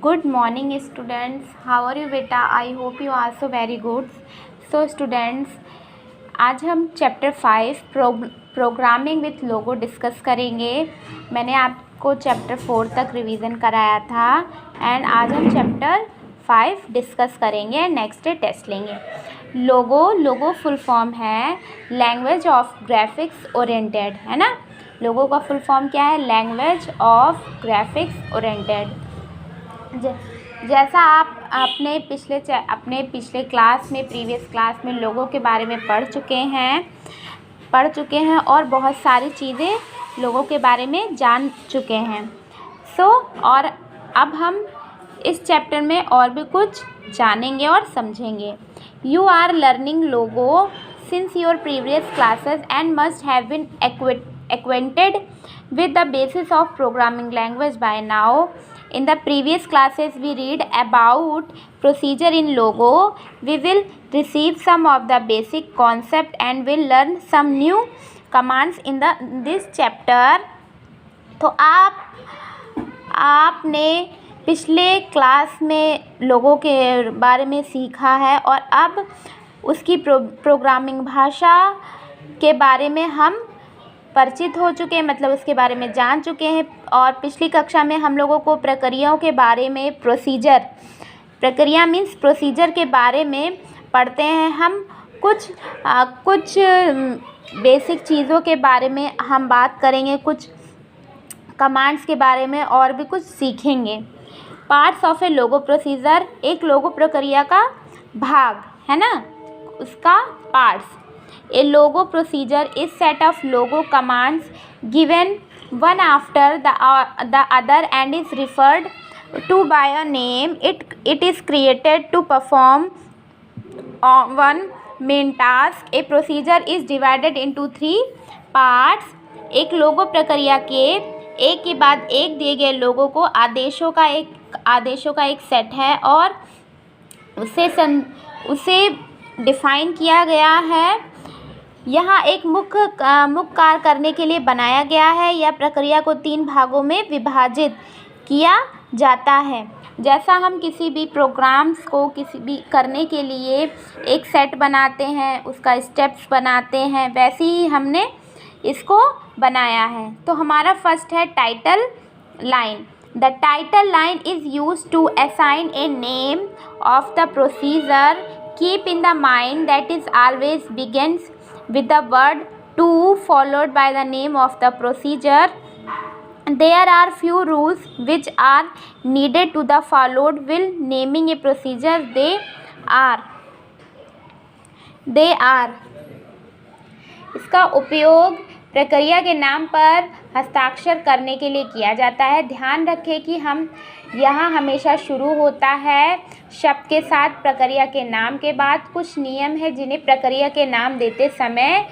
Good morning students. How are you beta? I hope you are also very good. So students, आज हम chapter 5 programming with logo discuss करेंगे। मैंने आपको chapter 4 तक revision कराया था एंड आज हम चैप्टर 5 डिस्कस करेंगे। नेक्स्ट डे टेस्ट लेंगे। लोगो फुल फॉर्म है लैंग्वेज ऑफ ग्राफिक्स ओरिएंटेड, है ना। लोगो का फुल फॉर्म क्या है? Language of graphics oriented. जैसा आप अपने पिछले क्लास में प्रीवियस क्लास में लोगों के बारे में पढ़ चुके हैं और बहुत सारी चीज़ें लोगों के बारे में जान चुके हैं। और अब हम इस चैप्टर में और भी कुछ जानेंगे और समझेंगे। You are learning logo since your previous classes and must have been acquainted with the basis of programming language by now. In the previous classes we read about procedure in logo. We will receive some of the basic concept and will learn some new commands in this chapter. तो आपने पिछले class में लोगों के बारे में सीखा है और अब उसकी प्रोग्रामिंग भाषा के बारे में हम परिचित हो चुके हैं, मतलब उसके बारे में जान चुके हैं। और पिछली कक्षा में हम लोगों को प्रक्रियाओं के बारे में प्रक्रिया मीन्स प्रोसीजर के बारे में पढ़ते हैं। हम कुछ बेसिक चीज़ों के बारे में हम बात करेंगे, कुछ कमांड्स के बारे में और भी कुछ सीखेंगे। Parts of A logo procedure, एक लोगो प्रक्रिया का भाग है ना, उसका parts. A logo procedure is set of logo commands given one after the other and is referred to by a name. It is created to perform one main task. A procedure is divided into 3 parts. एक लोगो प्रक्रिया के एक के बाद एक दिए गए लोगों को आदेशों का एक सेट है और उसे डिफाइन किया गया है। यहाँ एक मुख्य कार्य करने के लिए बनाया गया है। यह प्रक्रिया को 3 भागों में विभाजित किया जाता है। जैसा हम किसी भी प्रोग्राम्स को किसी भी करने के लिए एक सेट बनाते हैं, उसका स्टेप्स बनाते हैं, वैसे ही हमने इसको बनाया है। तो हमारा फर्स्ट है title line. The title line is used to assign a name of the procedure. Keep in the mind that is always begins with the word to followed by the name of the procedure. There are few rules which are needed to the followed while naming a procedure. They are इसका उपयोग प्रक्रिया के नाम पर हस्ताक्षर करने के लिए किया जाता है। ध्यान रखें कि हम यहाँ हमेशा शुरू होता है शब्द के साथ प्रक्रिया के नाम के बाद। कुछ नियम है जिन्हें प्रक्रिया के नाम देते समय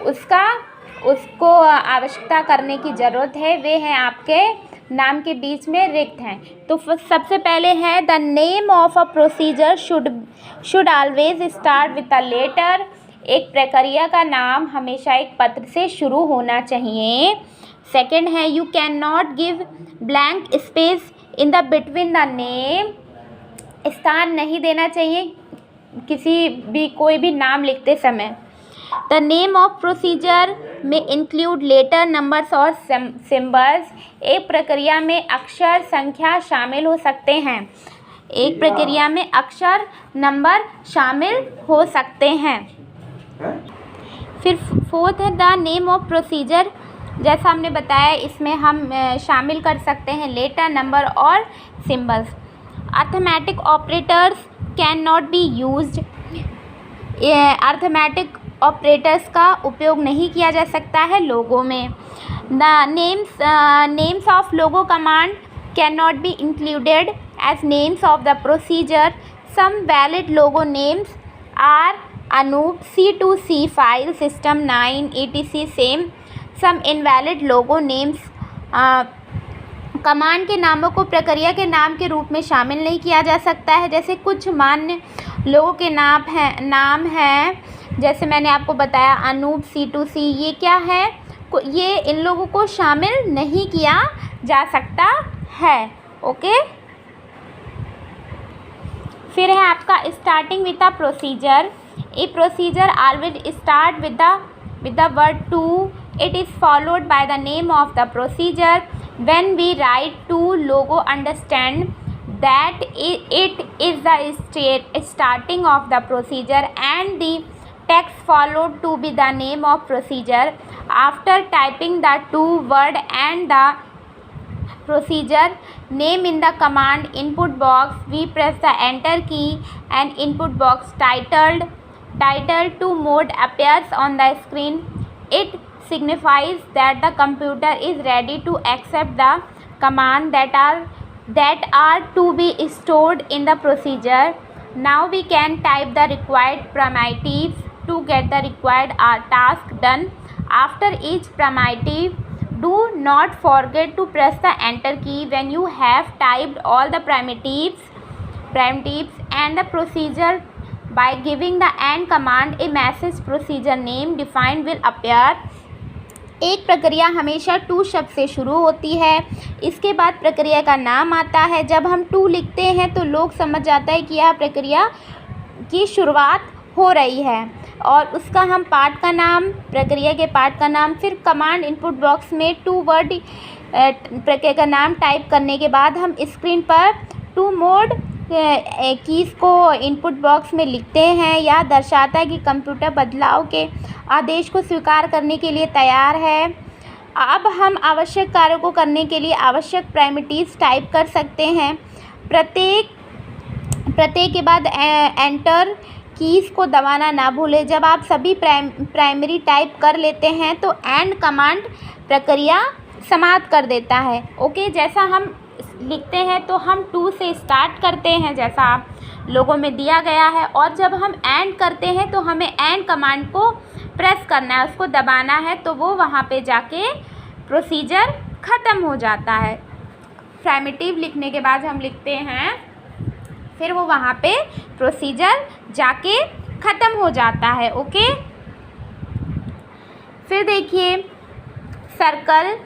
उसको आवश्यकता करने की ज़रूरत है। वे हैं आपके नाम के बीच में रिक्त हैं। तो सबसे पहले है the name of a procedure should always start with a letter. एक प्रक्रिया का नाम हमेशा एक पत्र से शुरू होना चाहिए। सेकंड है you can not give blank space in the between the name. स्थान नहीं देना चाहिए कोई भी नाम लिखते समय। द नेम ऑफ प्रोसीजर में इंक्लूड लेटर, नंबर्स और सिंबल्स। एक प्रक्रिया में अक्षर, संख्या शामिल हो सकते हैं। एक प्रक्रिया में अक्षर, नंबर शामिल हो सकते हैं। फिर फोर्थ है द नेम ऑफ प्रोसीजर। जैसा हमने बताया इसमें हम शामिल कर सकते हैं लेटर, नंबर और symbols. Arithmetic operators can not be used. Arithmetic operators का उपयोग नहीं किया जा सकता है लोगों में। The names of logo command can not be included as names of the procedure. Some valid logo names are Anoop, C2C file system 9 etc same. Some invalid logo names command के नामों को प्रक्रिया के नाम के रूप में शामिल नहीं किया जा सकता है। जैसे कुछ मान्य लोगों के नाम हैं, जैसे मैंने आपको बताया अनूप, C2C, ये क्या है? ये इन लोगों को शामिल नहीं किया जा सकता है। ओके। फिर है आपका starting with the procedure. A procedure always start with the word to. It is followed by the name of the procedure. When we write to, logo understand that it is the starting of the procedure and the text followed to be the name of procedure. After typing the two word and the procedure name in the command input box, we press the enter key and input box title to mode appears on the screen. It signifies that the computer is ready to accept the command that are to be stored in the procedure. Now we can type the required primitives to get the required task done. After each primitive, do not forget to press the enter key when you have typed all the primitives and the procedure. By giving the AND command, a message procedure name defined will appear. एक प्रक्रिया हमेशा to शब्द से शुरू होती है, इसके बाद प्रक्रिया का नाम आता है। जब हम टू लिखते हैं तो लोग समझ जाता है कि यह प्रक्रिया की शुरुआत हो रही है और उसका हम पार्ट का नाम, प्रक्रिया के पार्ट का नाम, फिर कमांड इनपुट बॉक्स में टू वर्ड प्रक्रिया का नाम टाइप करने के बाद हम स्क्रीन पर टू मोड कीज़ को इनपुट बॉक्स में लिखते हैं। यह दर्शाता है कि कंप्यूटर बदलाव के आदेश को स्वीकार करने के लिए तैयार है। अब हम आवश्यक कार्यों को करने के लिए आवश्यक प्राइमिटिव्स टाइप कर सकते हैं। प्रत्येक के बाद एंटर कीज़ को दबाना ना भूलें। जब आप सभी प्राइमरी टाइप कर लेते हैं तो एंड कमांड प्रक्रिया समाप्त कर देता है। ओके, जैसा हम लिखते हैं तो हम टू से स्टार्ट करते हैं जैसा आप लोगों में दिया गया है, और जब हम एंड करते हैं तो हमें एंड कमांड को प्रेस करना है, उसको दबाना है, तो वो वहाँ पे जाके प्रोसीजर ख़त्म हो जाता है। प्राइमिटिव लिखने के बाद हम लिखते हैं, फिर वो वहाँ पे प्रोसीजर जाके ख़त्म हो जाता है। ओके, फिर देखिए circle.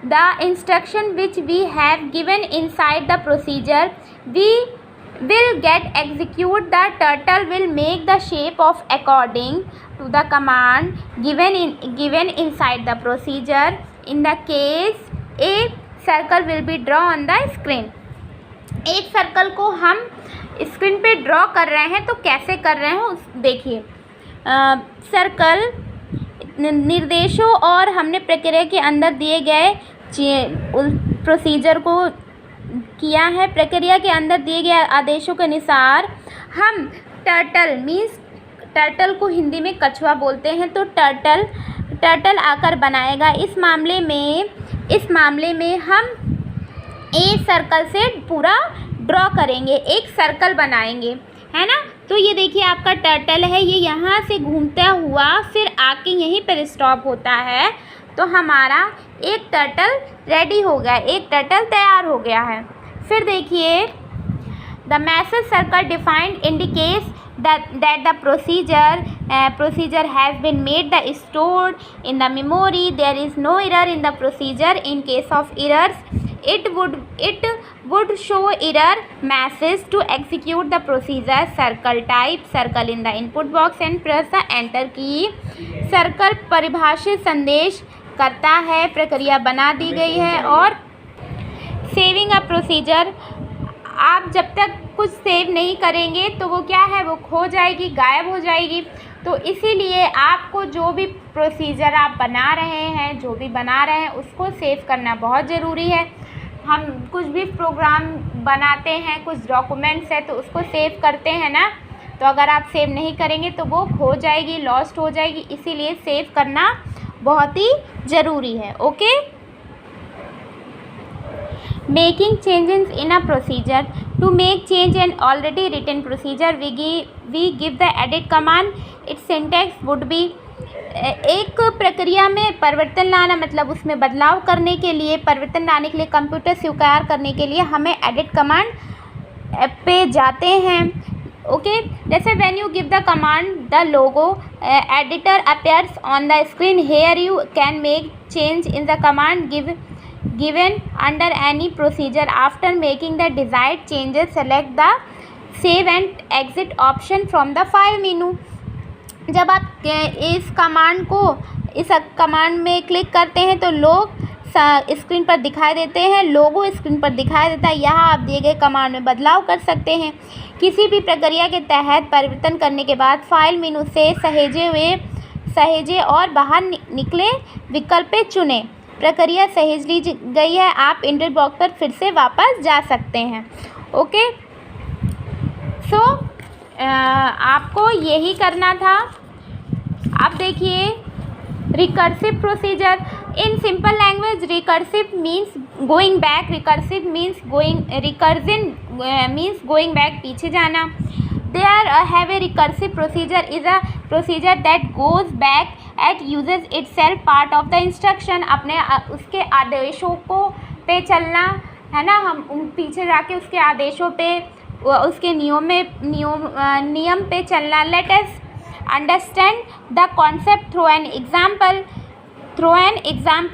The instruction which we have given inside the procedure we will get execute. The turtle will make the shape of according to the command given inside the procedure. In the case a circle will be drawn on the screen. एक circle को हम screen पे draw कर रहे हैं, तो कैसे कर रहे हैं देखिए। सर्कल निर्देशों और हमने प्रक्रिया के अंदर दिए गए प्रोसीजर को किया है। प्रक्रिया के अंदर दिए गए आदेशों के अनुसार हम टर्टल को हिंदी में कछुआ बोलते हैं, तो टर्टल आकार बनाएगा। इस मामले में हम एक सर्कल से पूरा ड्रॉ करेंगे, एक सर्कल बनाएंगे, है ना। तो ये देखिए आपका टर्टल है, ये यहाँ से घूमता हुआ फिर आके यहीं पर स्टॉप होता है, तो हमारा एक टर्टल रेडी हो गया, एक टर्टल तैयार हो गया है। फिर देखिए the message circle defined indicates that the procedure has been made the stored in the memory. There is no error in the procedure. In case of errors, it would show error message. To execute the procedure, circle type circle in the input box and press the enter key. Circle परिभाषित संदेश करता है, प्रक्रिया बना दी गई है। और saving a procedure, आप जब तक कुछ सेव नहीं करेंगे तो वो क्या है, वो खो जाएगी, गायब हो जाएगी। तो इसीलिए आपको जो भी प्रोसीजर आप बना रहे हैं उसको सेव करना बहुत ज़रूरी है। हम कुछ भी प्रोग्राम बनाते हैं, कुछ डॉक्यूमेंट्स है तो उसको सेव करते हैं ना, तो अगर आप सेव नहीं करेंगे तो वो खो जाएगी, लॉस्ट हो जाएगी। इसीलिए सेव करना बहुत ही ज़रूरी है। Okay, making changes in a procedure. To make change an already written procedure we give the edit command. Its syntax would be, एक प्रक्रिया में परिवर्तन लाना मतलब उसमें बदलाव करने के लिए, परिवर्तन लाने के लिए, कंप्यूटर स्वीकार करने के लिए हमें एडिट कमांड पे जाते हैं। ओके, जैसे when you give the command the logo editor appears on the screen. Here you can make change in the command given under any procedure. After making the desired changes, select the save and exit option from the file menu. जब आप इस command में click करते हैं तो लोग screen पर दिखाई देते हैं, लोगो स्क्रीन पर दिखाई देता है। यहाँ आप दिए गए कमांड में बदलाव कर सकते हैं। किसी भी प्रक्रिया के तहत परिवर्तन करने के बाद फाइल मेनू से सहेजे और बाहर निकले विकल्प चुनें। प्रक्रिया सहेज ली गई है, आप इंटर बॉक्स पर फिर से वापस जा सकते हैं। ओके, सो आपको यही करना था। अब देखिए recursive procedure in simple language. Recursive means going back, recursive means going back, पीछे जाना। There have a recursive procedure is a procedure that goes back at uses itself part of the instruction. अपने उसके आदेशों को पे चलना है ना, हम पीछे जाके उसके आदेशों पे, उसके नियम पे चलना। Let us understand the concept through an example.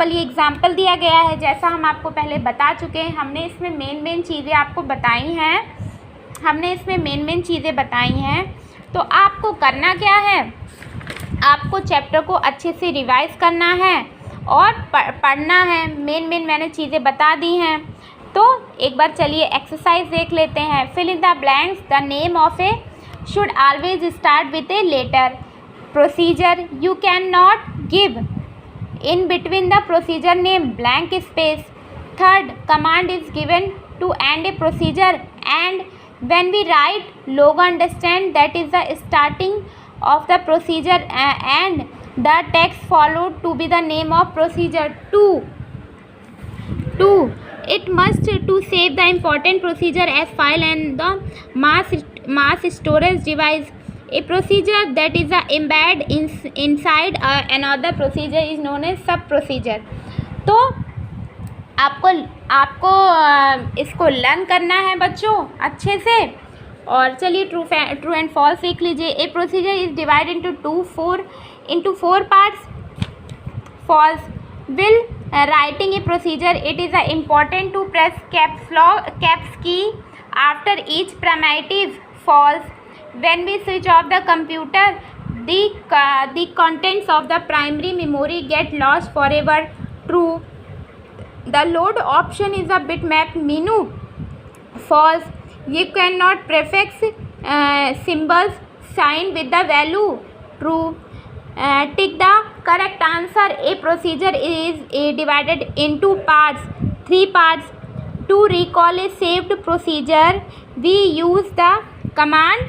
ये एग्जाम्पल दिया गया है, जैसा हम आपको पहले बता चुके हैं। हमने इसमें मेन चीज़ें आपको बताई हैं। तो आपको करना क्या है, आपको चैप्टर को अच्छे से रिवाइज करना है और पढ़ना है। मेन मैंने चीज़ें बता दी हैं। तो एक बार चलिए एक्सरसाइज देख लेते हैं। Fill in the blanks. The name of a should always start with a letter. Procedure, you cannot give in between the procedure name blank space. Third, command is given to end a procedure, and when we write logo, understand that is the starting of the procedure and the text followed to be the name of procedure. Two, it must to save the important procedure as file and the mass storage device. A procedure that is embed inside another procedure is known as sub procedure. तो आपको इसको learn करना है बच्चों अच्छे से। और चलिए ट्रू एंड फॉल्स देख लीजिए। A procedure is divide into four parts. False. Will writing a procedure, it is important to press caps key after each primitive. False. When we switch off the computer, the contents of the primary memory get lost forever. True. The load option is a bitmap menu. False. You cannot prefix symbols sign with the value. True. Tick the correct answer. A procedure is divided into three parts. To recall a saved procedure, we use the command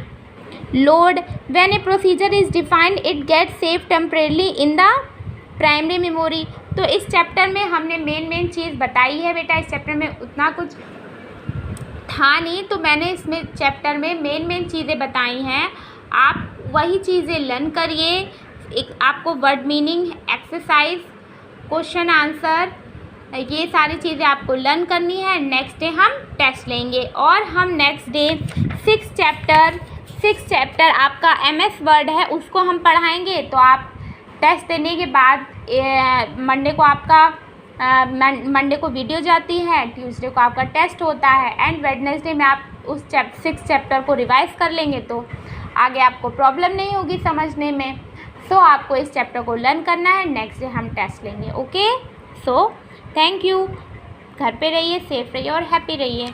load. When a procedure is defined, it gets saved temporarily in the primary memory. तो इस chapter में हमने main चीज़ बताई है बेटा। इस chapter में उतना कुछ था नहीं, तो मैंने इसमें चैप्टर में मेन चीज़ें बताई हैं। आप वही चीज़ें लर्न करिए। एक आपको word meaning, exercise, question answer, ये सारी चीज़ें आपको लर्न करनी है। नेक्स्ट डे हम टेस्ट लेंगे और हम नेक्स्ट डे सिक्स चैप्टर आपका MS वर्ड है उसको हम पढ़ाएंगे। तो आप टेस्ट देने के बाद मंडे को वीडियो जाती है, ट्यूसडे को आपका टेस्ट होता है एंड वेडनेसडे में आप उस 6 चैप्टर को रिवाइज कर लेंगे तो आगे आपको प्रॉब्लम नहीं होगी समझने में। सो आपको इस चैप्टर को लर्न करना है, नेक्स्ट डे हम टेस्ट लेंगे। Okay, so thank you. घर पे रहिए, सेफ रहिए और हैप्पी रहिए।